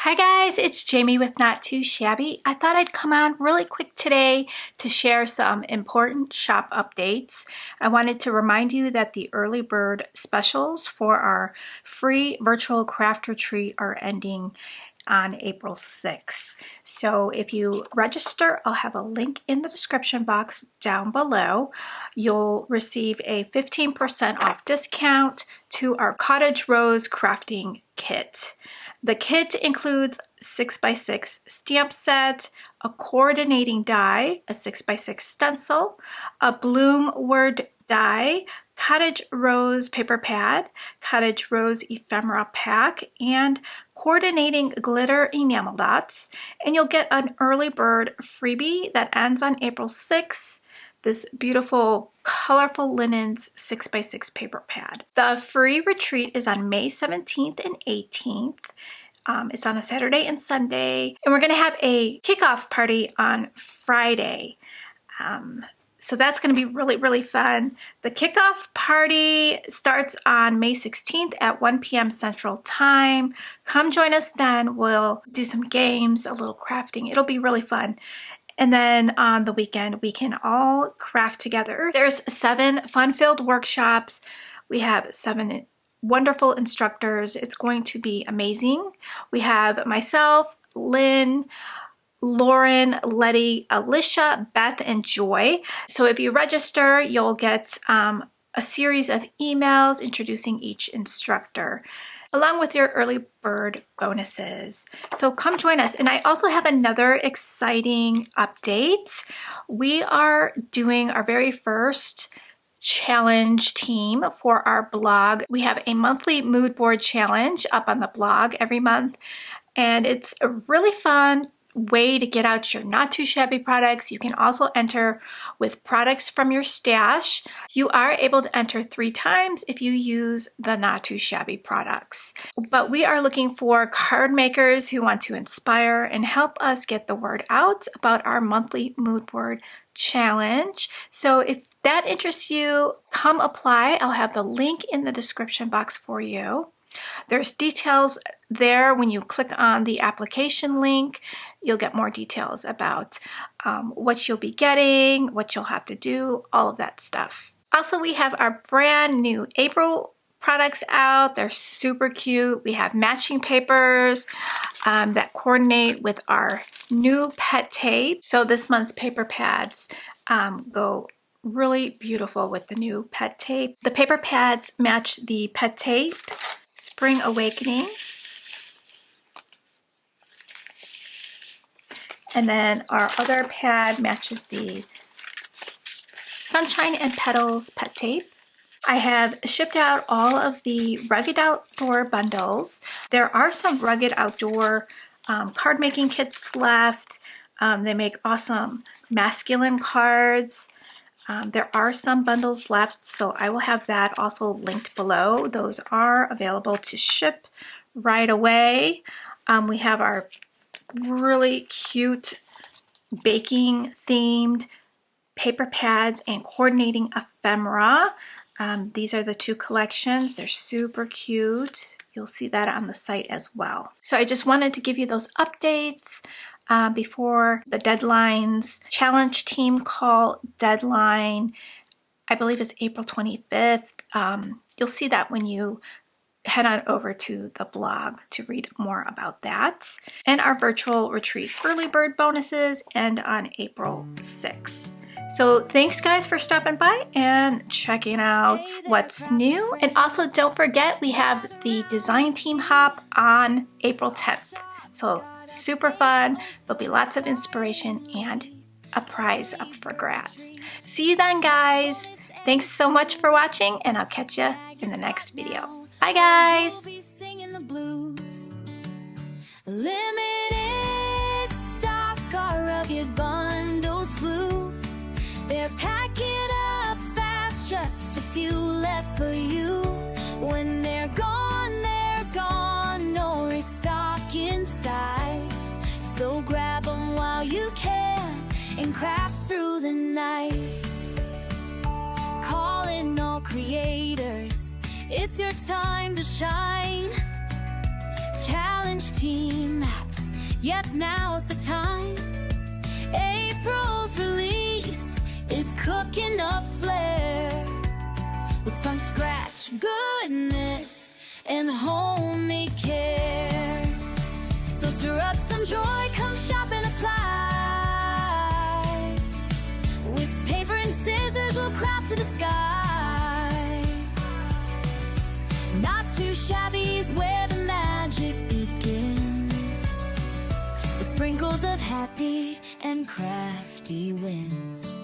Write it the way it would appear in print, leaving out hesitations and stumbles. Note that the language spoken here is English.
Hi guys, it's Jamie with Not Too Shabby. I thought I'd come on really quick today to share some important shop updates. I wanted to remind you that the early bird specials for our free virtual craft retreat are ending on April 6th. So if you register, I'll have a link in the description box down below. You'll receive a 15% off discount to our Cottage Rose crafting kit. The kit includes 6x6 stamp set, a coordinating die, a 6x6 stencil, a bloom word die, Cottage Rose paper pad, Cottage Rose ephemera pack, and coordinating glitter enamel dots. And you'll get an early bird freebie that ends on April 6th. This beautiful colorful linens 6x6 paper pad. The free retreat is on May 17th and 18th. It's on a Saturday and Sunday, and we're gonna have a kickoff party on Friday. So that's gonna be really, really fun. The kickoff party starts on May 16th at 1 p.m. Central Time. Come join us then. We'll do some games, a little crafting. It'll be really fun. And then on the weekend, we can all craft together. There's 7 fun-filled workshops. We have 7 wonderful instructors. It's going to be amazing. We have myself, Lynn, Lauren, Letty, Alicia, Beth, and Joy. So if you register, you'll get a series of emails introducing each instructor, along with your early bird bonuses. So come join us. And I also have another exciting update. We are doing our very first challenge team for our blog. We have a monthly mood board challenge up on the blog every month, and it's a really fun way to get out your not too shabby products. You can also enter with products from your stash. You are able to enter 3 times if you use the not too shabby products. But we are looking for card makers who want to inspire and help us get the word out about our monthly mood board challenge. So if that interests you, come apply. I'll have the link in the description box for you. There's details there. When you click on the application link, you'll get more details about what you'll be getting, what you'll have to do, all of that stuff. Also, we have our brand new April products out. They're super cute. We have matching papers that coordinate with our new pet tape. So this month's paper pads go really beautiful with the new pet tape. The paper pads match the pet tape. Spring Awakening. And then our other pad matches the Sunshine and Petals pet tape. I have shipped out all of the Rugged Outdoor bundles. There are some Rugged Outdoor card making kits left. They make awesome masculine cards. There are some bundles left, so I will have that also linked below. Those are available to ship right away. We have our really cute baking themed paper pads and coordinating ephemera. These are the 2 collections. They're super cute. You'll see that on the site as well. So I just wanted to give you those updates before the deadlines. Challenge team call deadline, I believe it's April 25th. You'll see that when you head on over to the blog to read more about that. And our virtual retreat early bird bonuses end on April 6th. So thanks guys for stopping by and checking out what's new. And also don't forget, we have the design team hop on April 10th. So super fun. There'll be lots of inspiration and a prize up for grabs. See you then guys. Thanks so much for watching, and I'll catch you in the next video. Bye guys. Limited stock, our rugged bundles flew. They're packing up fast, just a few left for you. When they're gone, no restock inside. So grab them while you can and craft through the night. Calling all creators, it's your time to shine. Challenge team. Yet now's the time. April's release is cooking up flair with from scratch goodness and homemade care. So stir up some joy, come shop and apply. With paper and scissors we'll craft to the sky. Not too shabby's where the magic begins. The sprinkles of happy and crafty wins.